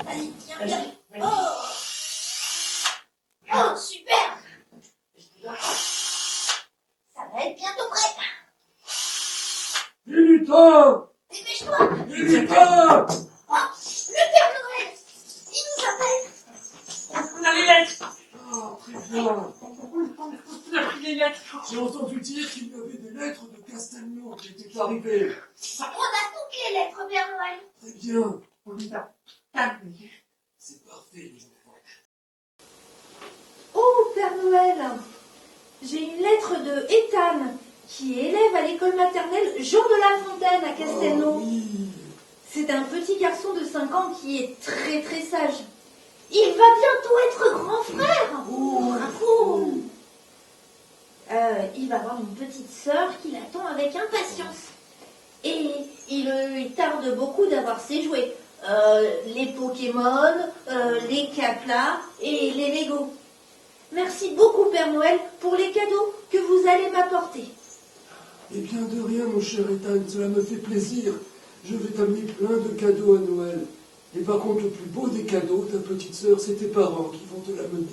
Vas-y, tiens, bien. Oh! Oh, super! Ça va être bientôt prêt. J'ai du temps! Dépêche-toi! J'ai du temps! Oh, le Père Noël! Il nous appelle! On a les lettres. Ah, très bien. On a pris les lettres. J'ai entendu dire qu'il y avait des lettres de Castelnau qui étaient arrivées. On a toutes les lettres, Père Noël. Très bien. On les a pas vues. C'est parfait, les enfants. Oh, Père Noël, j'ai une lettre de Ethan, qui est élève à l'école maternelle Jean de La Fontaine à Castelnau. Oh, oui. C'est un petit garçon de 5 ans qui est très très sage. Il va bientôt être grand frère. Oh, Bravo. Il va avoir une petite sœur qui l'attend avec impatience. Et il lui tarde beaucoup d'avoir ses jouets. Les Pokémon, les Kapla et les Lego. Merci beaucoup, Père Noël, pour les cadeaux que vous allez m'apporter. Eh bien, de rien, mon cher Ethan, cela me fait plaisir. Je vais t'amener plein de cadeaux à Noël. Et par contre, le plus beau des cadeaux, ta petite sœur, c'est tes parents qui vont te l'amener.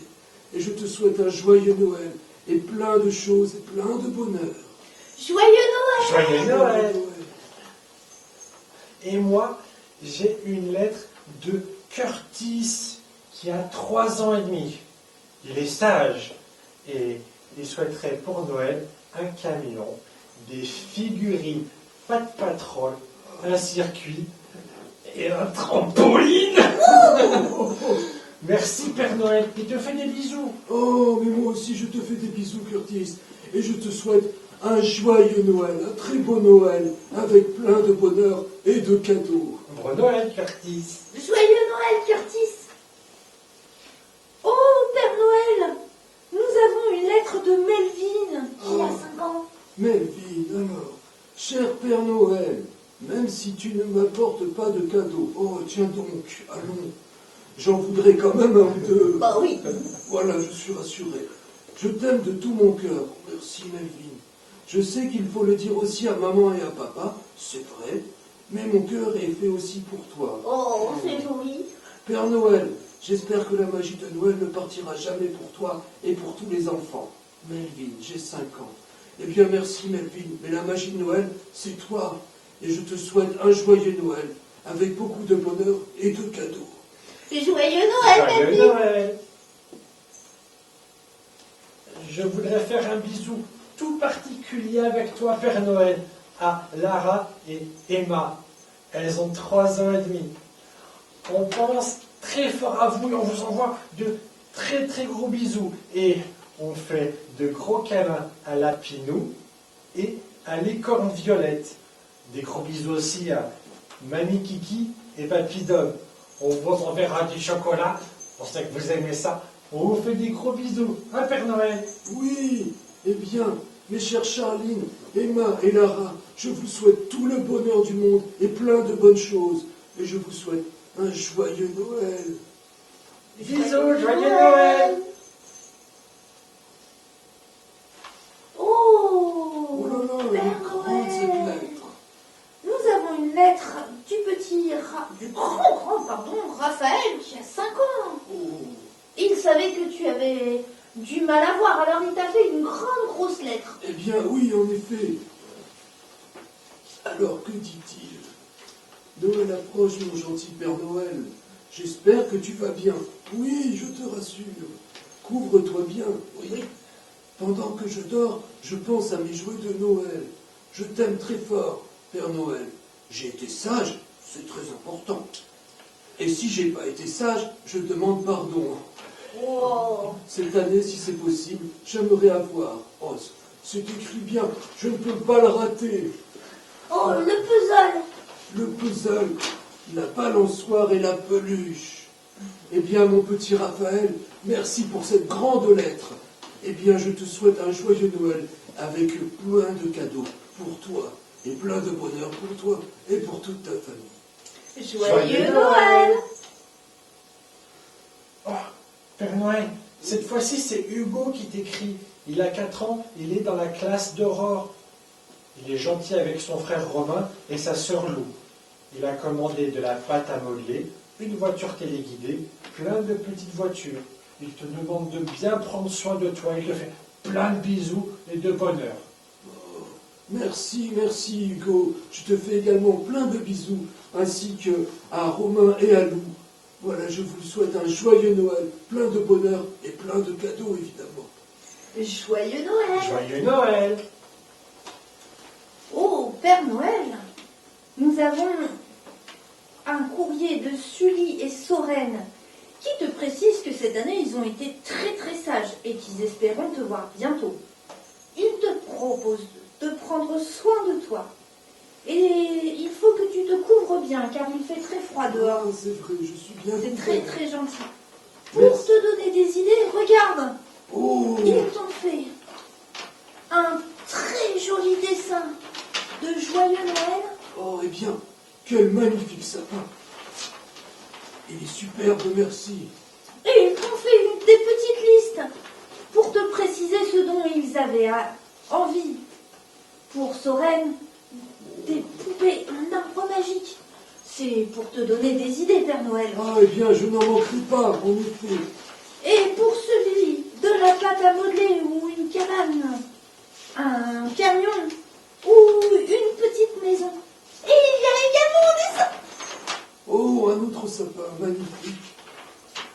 Et je te souhaite un joyeux Noël, et plein de choses, et plein de bonheur. Joyeux Noël! Joyeux Noël! Et moi, j'ai une lettre de Curtis qui a 3 ans et demi. Il est sage et il souhaiterait pour Noël un camion, des figurines Pat Patrol, un circuit et un trampoline. Merci Père Noël, il te fait des bisous. Oh, mais moi aussi, je te fais des bisous, Curtis. Et je te souhaite un joyeux Noël, un très beau Noël, avec plein de bonheur et de cadeaux. Bon Noël Curtis. Joyeux Noël, Curtis! Oh, Père Noël! Nous avons une lettre de Melvin, qui a 5 ans. Melvin, alors, cher Père Noël, même si tu ne m'apportes pas de cadeaux, oh, tiens donc, allons, j'en voudrais quand même un ou deux. Bah oui. Voilà, je suis rassuré. Je t'aime de tout mon cœur. Merci, Melvin. Je sais qu'il faut le dire aussi à maman et à papa, c'est vrai, mais mon cœur est fait aussi pour toi. Oh, c'est joli. Père Noël, j'espère que la magie de Noël ne partira jamais pour toi et pour tous les enfants. Melvin, j'ai 5 ans. Eh bien, merci, Melvin, mais la magie de Noël, c'est toi. Et je te souhaite un joyeux Noël, avec beaucoup de bonheur et de cadeaux. Joyeux Noël, Joyeux Melvin! Noël. Je voudrais faire un bisou tout particulier avec toi, Père Noël, à Lara et Emma. Elles ont 3 ans et demi. On pense très fort à vous et on vous envoie de très très gros bisous. Et on fait de gros câlins à Lapinou et à l'écorne violette. Des gros bisous aussi à Mamie Kiki et Papy Dom. On vous enverra du chocolat. On sait que vous aimez ça. On vous fait des gros bisous. Hein, Père Noël? Oui, eh bien, mes chères Charline, Emma et Lara, je vous souhaite tout le bonheur du monde et plein de bonnes choses. Et je vous souhaite un joyeux Noël. Bisous, joyeux Noël! Oh là là, elle est Père grande Noël. cette lettre. Nous avons une lettre du grand, Raphaël, qui a 5 ans. Oh, Il savait que tu avais du mal à voir, alors il t'a fait une grande grosse lettre. eh bien, oui, en effet. Alors, que dit-il? Noël approche, mon gentil Père Noël. J'espère que tu vas bien. Oui, je te rassure. Couvre-toi bien. Oui. Pendant que je dors, je pense à mes jouets de Noël. Je t'aime très fort, Père Noël. J'ai été sage, c'est très important. Et si j'ai pas été sage, je demande pardon. Oh. Cette année, si c'est possible, j'aimerais avoir. Oh, c'est écrit bien, je ne peux pas le rater. Oh, le puzzle. Le puzzle, la balançoire et la peluche. Eh bien, mon petit Raphaël, merci pour cette grande lettre. Eh bien, je te souhaite un joyeux Noël avec plein de cadeaux pour toi et plein de bonheur pour toi et pour toute ta famille. Joyeux Noël. Oh, Père Noël, Cette fois-ci, c'est Hugo qui t'écrit. Il a 4 ans, il est dans la classe d'Aurore. Il est gentil avec son frère Romain et sa sœur Lou. Il a commandé de la pâte à modeler, une voiture téléguidée, plein de petites voitures. Il te demande de bien prendre soin de toi. Il te fait plein de bisous et de bonheur. Oh, merci, merci Hugo. Je te fais également plein de bisous, ainsi que à Romain et à Lou. Voilà, je vous souhaite un joyeux Noël, plein de bonheur et plein de cadeaux, évidemment. Joyeux Noël! Joyeux Noël! Oh, Père Noël, nous avons un courrier de Sully et Soren qui te précise que cette année, ils ont été très très sages et qu'ils espéront te voir bientôt. Ils te proposent de prendre soin de toi. Et il faut que tu te couvres bien, car il fait très froid dehors. Ah, c'est vrai, je suis bien C'est couvert. très très gentil. Pour Merci. te donner des idées, regarde, Oh, ils t'ont fait un très joli dessin de Joyeux Noël. oh, eh bien, quel magnifique sapin. Il est superbe, merci. Et ils t'ont fait des petites listes pour te préciser ce dont ils avaient envie. Pour Soren, des poupées en arbre magique. C'est pour te donner des idées, Père Noël. Ah, eh bien, je n'en manquerai pas, en effet. Et pour celui de la pâte à modeler ou une cabane, un camion ou une petite maison. Et il y a également des sapins. Oh, un autre sapin, magnifique.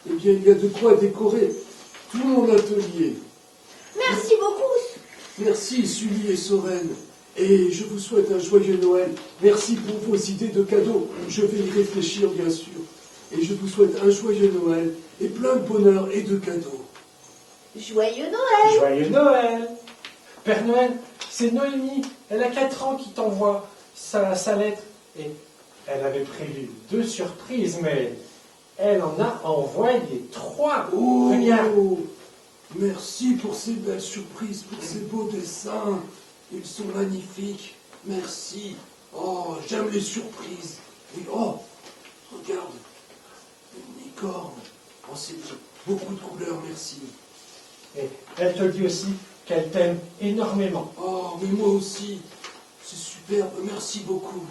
Eh bien, il y a de quoi décorer tout mon atelier. Merci beaucoup. Merci, Sully et Soren. Et je vous souhaite un joyeux Noël. Merci pour vos idées de cadeaux. Je vais y réfléchir, bien sûr. Et je vous souhaite un joyeux Noël et plein de bonheur et de cadeaux. Joyeux Noël. Joyeux Noël! Père Noël, c'est Noémie. Elle a 4 ans qui t'envoie sa lettre. Et elle avait prévu 2 surprises, mais elle en a envoyé 3. Oh, Regarde. merci pour ces belles surprises, pour ces beaux dessins. Ils sont magnifiques. Merci. Oh, j'aime les surprises. Et oh, regarde, une licorne. Oh, c'est beaucoup de couleurs, merci. Et elle te dit aussi qu'elle t'aime énormément. Oh, mais moi aussi. C'est superbe. Merci beaucoup.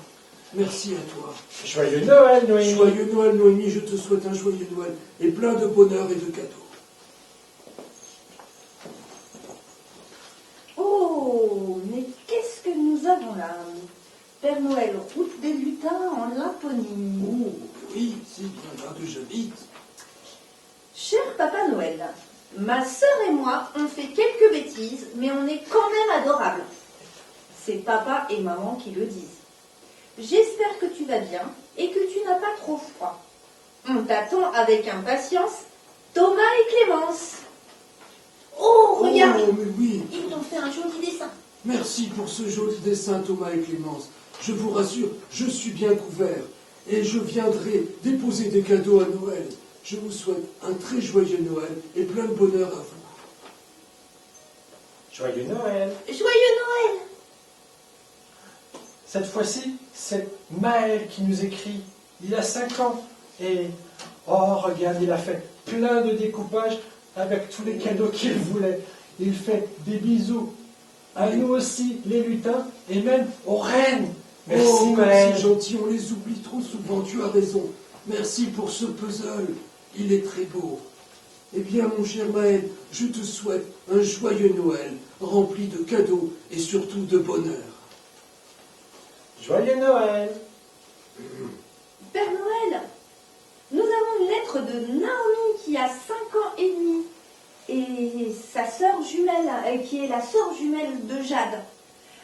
Merci à toi. Joyeux Noël, Noémie! Joyeux Noël, Noémie. Je te souhaite un joyeux Noël et plein de bonheur et de cadeaux. Oh, mais qu'est-ce que nous avons là? Père Noël, route des lutins en Laponie. Oh, oui, c'est bien là que j'habite. Cher Papa Noël, ma sœur et moi, on fait quelques bêtises, mais on est quand même adorables. C'est papa et maman qui le disent. J'espère que tu vas bien et que tu n'as pas trop froid. On t'attend avec impatience, Thomas et Clémence. Oh, regarde, Oh, mais oui. ils t'ont fait un joli dessin. Merci pour ce joli dessin, Thomas et Clémence. Je vous rassure, je suis bien couvert. Et je viendrai déposer des cadeaux à Noël. Je vous souhaite un très joyeux Noël et plein de bonheur à vous. Joyeux Noël! Joyeux Noël! Cette fois-ci, c'est Maël qui nous écrit. Il a 5 ans. Et, oh, regarde, il a fait plein de découpages avec tous les cadeaux qu'il voulait. Il fait des bisous à nous aussi, les lutins, et même aux reines. Merci, oh, Maël. c'est gentil, on les oublie trop souvent, tu as raison. Merci pour ce puzzle, il est très beau. Eh bien, mon cher Maël, je te souhaite un joyeux Noël, rempli de cadeaux et surtout de bonheur. Joyeux Noël! Père Noël, nous avons une lettre de Naomi qui a 5 ans et demi et sa sœur jumelle, qui est la sœur jumelle de Jade.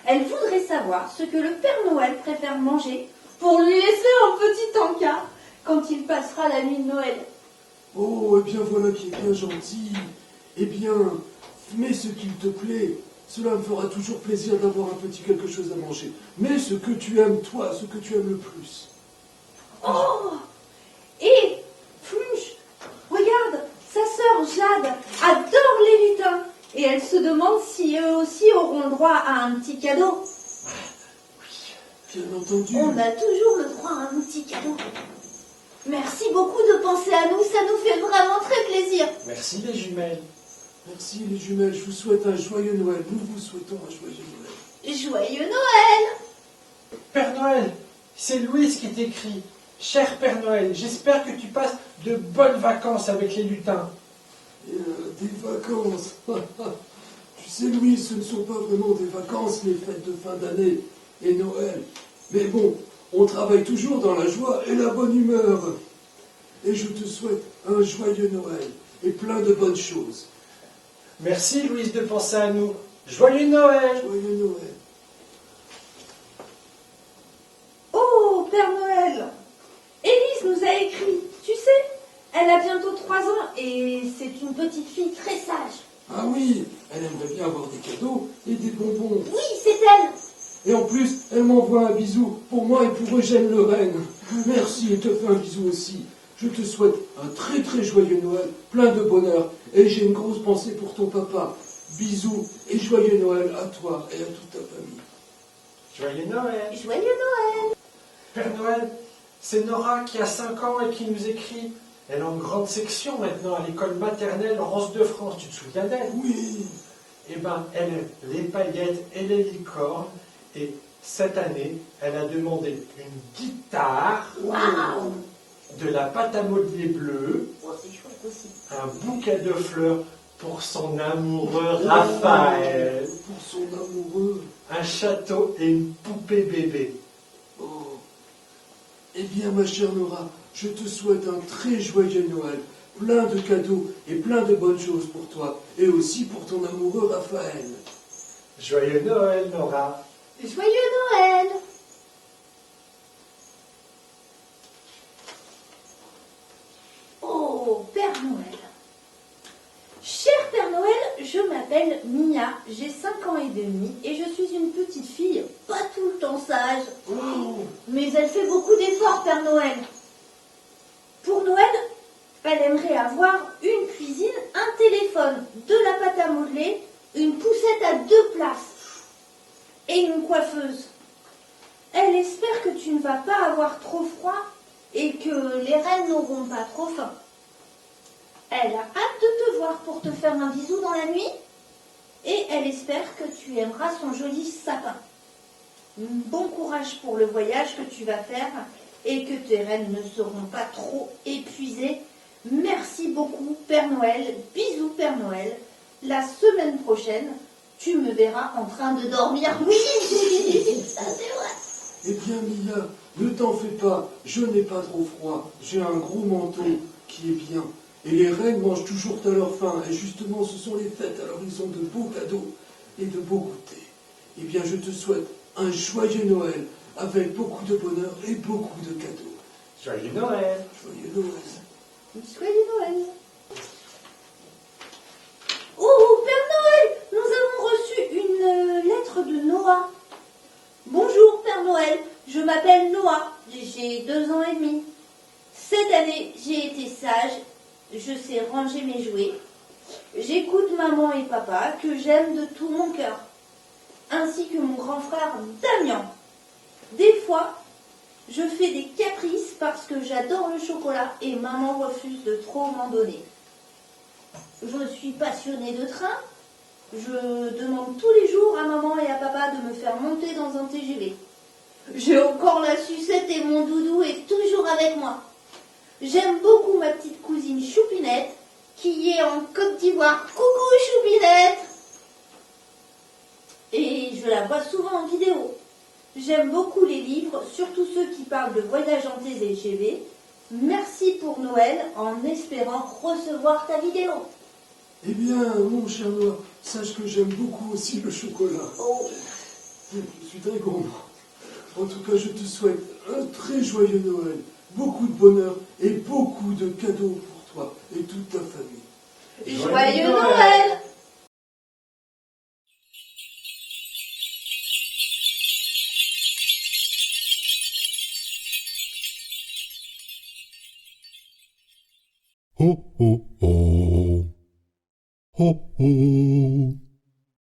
Elle voudrait savoir ce que le Père Noël préfère manger pour lui laisser un petit encas quand il passera la nuit de Noël. Oh, eh bien voilà qui est bien gentil. Eh bien, mets ce qu'il te plaît. Cela me fera toujours plaisir d'avoir un petit quelque chose à manger. Mais ce que tu aimes, toi, ce que tu aimes le plus. Oh! Et Flunch, regarde, sa sœur Jade adore les lutins et elle se demande si eux aussi auront le droit à un petit cadeau. Bien entendu. On a toujours le droit à un petit cadeau. Merci beaucoup de penser à nous, ça nous fait vraiment très plaisir. Merci les jumelles. Merci les jumelles, je vous souhaite un joyeux Noël. Nous vous souhaitons un joyeux Noël. Joyeux Noël! Père Noël, c'est Louise qui t'écrit. Cher Père Noël, j'espère que tu passes de bonnes vacances avec les lutins. Des vacances. Tu sais, Louis, ce ne sont pas vraiment des vacances, les fêtes de fin d'année et Noël. Mais bon, on travaille toujours dans la joie et la bonne humeur. Et je te souhaite un joyeux Noël et plein de bonnes choses. Merci Louise de penser à nous. Joyeux Noël! Joyeux Noël. Oh, Père Noël! Élise nous a écrit, tu sais, elle a bientôt 3 ans et c'est une petite fille très sage. Ah oui, elle aimerait bien avoir des cadeaux et des bonbons. Oui, c'est elle! Et en plus, elle m'envoie un bisou pour moi et pour Eugène Lorraine. Merci et te fais un bisou aussi. Je te souhaite un très très joyeux Noël, plein de bonheur. Et j'ai une grosse pensée pour ton papa. Bisous et joyeux Noël à toi et à toute ta famille. Joyeux Noël! Joyeux Noël! Père Noël, c'est Nora qui a 5 ans et qui nous écrit. Elle est en grande section maintenant à l'école maternelle Rose de France. Tu te souviens d'elle? Oui, Eh bien, elle aime les paillettes et les licornes. Et cette année, elle a demandé une guitare, Waouh! de la pâte à modeler bleue, Oh, c'est chouette aussi. un bouquet de fleurs pour son amoureux Raphaël, pour son amoureux. un château et une poupée bébé. Oh. Eh bien, ma chère Nora, je te souhaite un très joyeux Noël, plein de cadeaux et plein de bonnes choses pour toi, et aussi pour ton amoureux Raphaël. Joyeux Noël, Nora. Joyeux Noël! Oh, Père Noël! Cher Père Noël, je m'appelle Mia, j'ai 5 ans et demi et je suis une petite fille pas tout le temps sage. Oh, Mais elle fait beaucoup d'efforts, Père Noël. Pour Noël, elle aimerait avoir une cuisine, un téléphone, de la pâte à modeler, une poussette à 2 places et une coiffeuse. Elle espère que tu ne vas pas avoir trop froid et que les reines n'auront pas trop faim. Elle a hâte de te voir pour te faire un bisou dans la nuit et elle espère que tu aimeras son joli sapin. Bon courage pour le voyage que tu vas faire et que tes reines ne seront pas trop épuisées. Merci beaucoup Père Noël, bisous Père Noël. La semaine prochaine, tu me verras en train de dormir. Oui, ça c'est vrai. eh bien, Mia, ne t'en fais pas, je n'ai pas trop froid, j'ai un gros manteau qui est bien. Et les reines mangent toujours à leur faim, et justement, ce sont les fêtes, alors ils ont de beaux cadeaux et de beaux goûters. Eh bien, je te souhaite un joyeux Noël, avec beaucoup de bonheur et beaucoup de cadeaux. Joyeux Noël. Joyeux Noël. Joyeux Noël. Oh, Père Noël, nous avons reçu une lettre de Noah. Bonjour Père Noël, je m'appelle Noah, j'ai 2 ans et demi. Cette année, j'ai été sage, je sais ranger mes jouets. J'écoute maman et papa que j'aime de tout mon cœur, ainsi que mon grand frère Damien. Des fois, je fais des caprices parce que j'adore le chocolat et maman refuse de trop m'en donner. Je suis passionnée de train. Je demande tous les jours à maman et à papa de me faire monter dans un TGV. J'ai encore la sucette et mon doudou est toujours avec moi. J'aime beaucoup ma petite cousine Choupinette qui est en Côte d'Ivoire. Coucou Choupinette! Et je la vois souvent en vidéo. J'aime beaucoup les livres, surtout ceux qui parlent de voyage en TGV. Merci pour Noël en espérant recevoir ta vidéo. Eh bien, mon cher Noah, sache que j'aime beaucoup aussi le chocolat. Oh. Je suis très gourmand. En tout cas, je te souhaite un très joyeux Noël, beaucoup de bonheur et beaucoup de cadeaux pour toi et toute ta famille. Joyeux Noël! Oh oh oh. Oh oh.